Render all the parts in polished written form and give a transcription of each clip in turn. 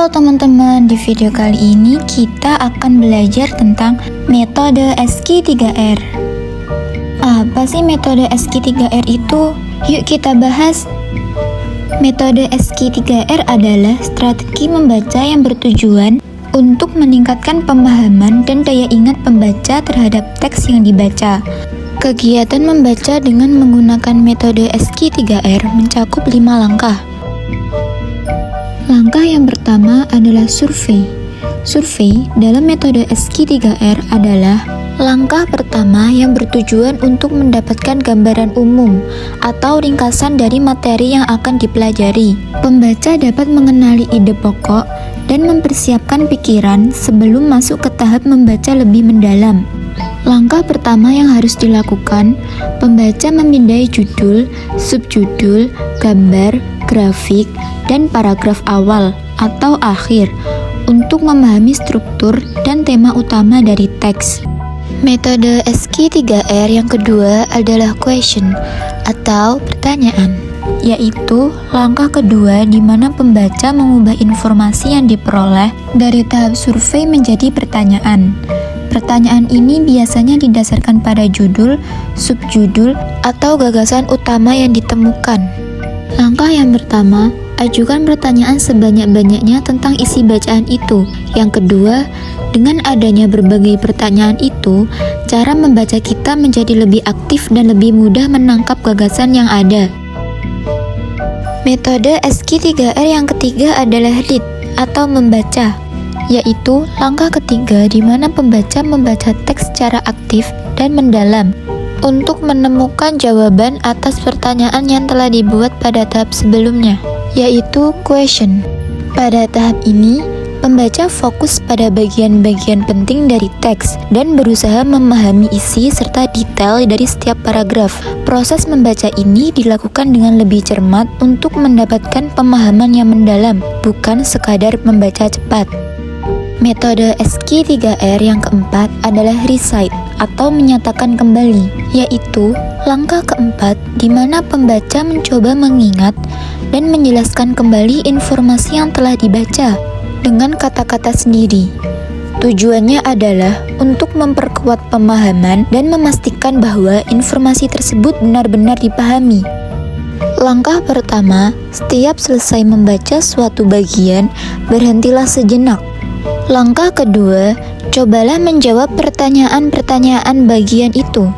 Halo teman-teman, di video kali ini kita akan belajar tentang metode SQ3R. Apa sih metode SQ3R itu? Yuk kita bahas. Metode SQ3R adalah strategi membaca yang bertujuan untuk meningkatkan pemahaman dan daya ingat pembaca terhadap teks yang dibaca. Kegiatan membaca dengan menggunakan metode SQ3R mencakup 5 langkah. Langkah yang pertama adalah survei. Survei dalam metode SQ3R adalah langkah pertama yang bertujuan untuk mendapatkan gambaran umum atau ringkasan dari materi yang akan dipelajari. Pembaca dapat mengenali ide pokok dan mempersiapkan pikiran sebelum masuk ke tahap membaca lebih mendalam. Langkah pertama yang harus dilakukan, pembaca memindai judul, subjudul, gambar, grafik, dan paragraf awal atau akhir untuk memahami struktur dan tema utama dari teks. Metode SQ3R yang kedua adalah question atau pertanyaan, yaitu langkah kedua di mana pembaca mengubah informasi yang diperoleh dari tahap survei menjadi pertanyaan. Pertanyaan ini biasanya didasarkan pada judul, subjudul, atau gagasan utama yang ditemukan. Langkah yang pertama, ajukan pertanyaan sebanyak-banyaknya tentang isi bacaan itu. Yang kedua, dengan adanya berbagai pertanyaan itu, cara membaca kita menjadi lebih aktif dan lebih mudah menangkap gagasan yang ada. Metode SQ3R yang ketiga adalah read atau membaca, yaitu langkah ketiga di mana pembaca membaca teks secara aktif dan mendalam untuk menemukan jawaban atas pertanyaan yang telah dibuat pada tahap sebelumnya, yaitu question. Pada tahap ini, pembaca fokus pada bagian-bagian penting dari teks dan berusaha memahami isi serta detail dari setiap paragraf. Proses membaca ini dilakukan dengan lebih cermat untuk mendapatkan pemahaman yang mendalam, bukan sekadar membaca cepat. Metode SQ3R yang keempat adalah recite atau menyatakan kembali, yaitu langkah keempat di mana pembaca mencoba mengingat dan menjelaskan kembali informasi yang telah dibaca dengan kata-kata sendiri. Tujuannya adalah untuk memperkuat pemahaman dan memastikan bahwa informasi tersebut benar-benar dipahami. Langkah pertama, setiap selesai membaca suatu bagian, berhentilah sejenak. Langkah kedua, cobalah menjawab pertanyaan-pertanyaan bagian itu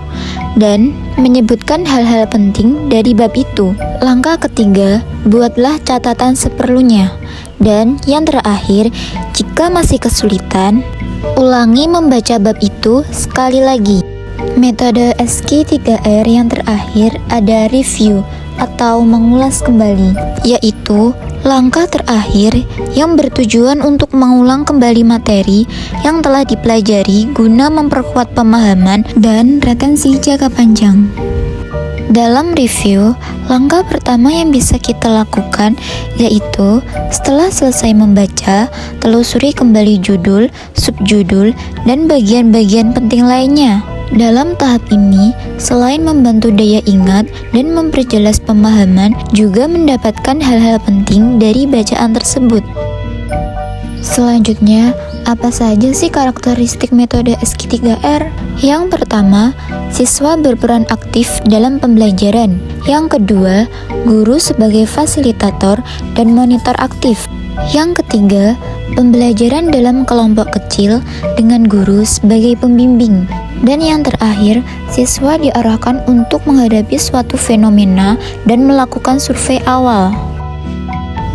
dan menyebutkan hal-hal penting dari bab itu. Langkah ketiga, buatlah catatan seperlunya. Dan yang terakhir, jika masih kesulitan, ulangi membaca bab itu sekali lagi. Metode SQ3R yang terakhir ada review atau mengulas kembali, yaitu langkah terakhir yang bertujuan untuk mengulang kembali materi yang telah dipelajari guna memperkuat pemahaman dan retensi jangka panjang. Dalam review, langkah pertama yang bisa kita lakukan yaitu setelah selesai membaca, telusuri kembali judul, subjudul, dan bagian-bagian penting lainnya. Dalam tahap ini, selain membantu daya ingat dan memperjelas pemahaman, juga mendapatkan hal-hal penting dari bacaan tersebut. Selanjutnya, apa saja sih karakteristik metode SQ3R? Yang pertama, siswa berperan aktif dalam pembelajaran. Yang kedua, guru sebagai fasilitator dan monitor aktif. Yang ketiga, pembelajaran dalam kelompok kecil dengan guru sebagai pembimbing. Dan yang terakhir, siswa diarahkan untuk menghadapi suatu fenomena dan melakukan survei awal.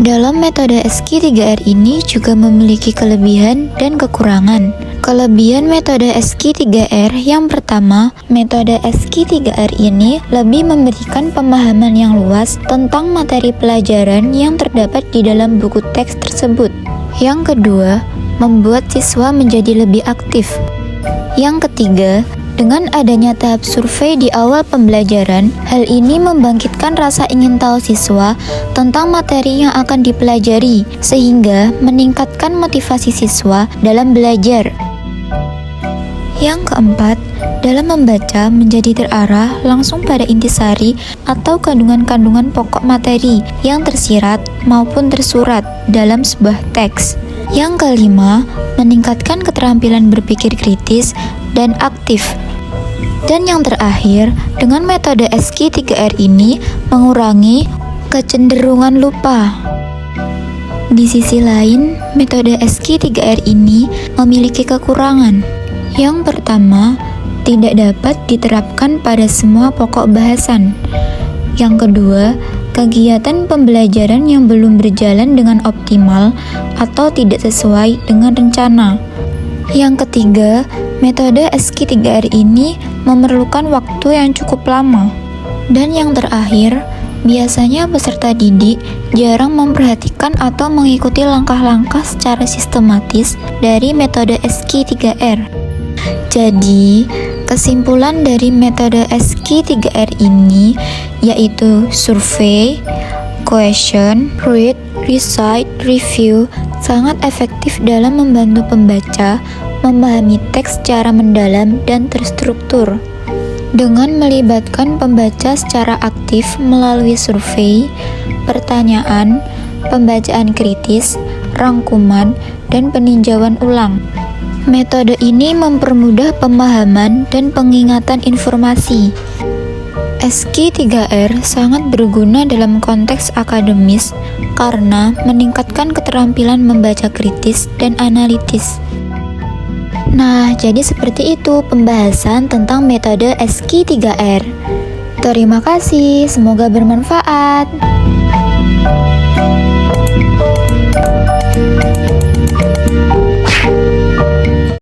Dalam metode SQ3R ini juga memiliki kelebihan dan kekurangan. Kelebihan metode SQ3R yang pertama, metode SQ3R ini lebih memberikan pemahaman yang luas tentang materi pelajaran yang terdapat di dalam buku teks tersebut. Yang kedua, membuat siswa menjadi lebih aktif. Yang ketiga, dengan adanya tahap survei di awal pembelajaran, hal ini membangkitkan rasa ingin tahu siswa tentang materi yang akan dipelajari, sehingga meningkatkan motivasi siswa dalam belajar. Yang keempat, dalam membaca menjadi terarah langsung pada intisari atau kandungan-kandungan pokok materi yang tersirat maupun tersurat dalam sebuah teks. Yang kelima, meningkatkan keterampilan berpikir kritis dan aktif. Dan yang terakhir, dengan metode SQ3R ini mengurangi kecenderungan lupa. Di sisi lain, metode SQ3R ini memiliki kekurangan. Yang pertama, tidak dapat diterapkan pada semua pokok bahasan. Yang kedua, kegiatan pembelajaran yang belum berjalan dengan optimal atau tidak sesuai dengan rencana. Yang ketiga, metode SQ3R ini memerlukan waktu yang cukup lama. Dan yang terakhir, biasanya peserta didik jarang memperhatikan atau mengikuti langkah-langkah secara sistematis dari metode SQ3R. Jadi, kesimpulan dari metode SQ3R ini yaitu survei, question, read, recite, review sangat efektif dalam membantu pembaca memahami teks secara mendalam dan terstruktur. Dengan melibatkan pembaca secara aktif melalui survei, pertanyaan, pembacaan kritis, rangkuman, dan peninjauan ulang. Metode ini mempermudah pemahaman dan pengingatan informasi. SQ3R sangat berguna dalam konteks akademis karena meningkatkan keterampilan membaca kritis dan analitis. Nah, jadi seperti itu pembahasan tentang metode SQ3R. Terima kasih, semoga bermanfaat.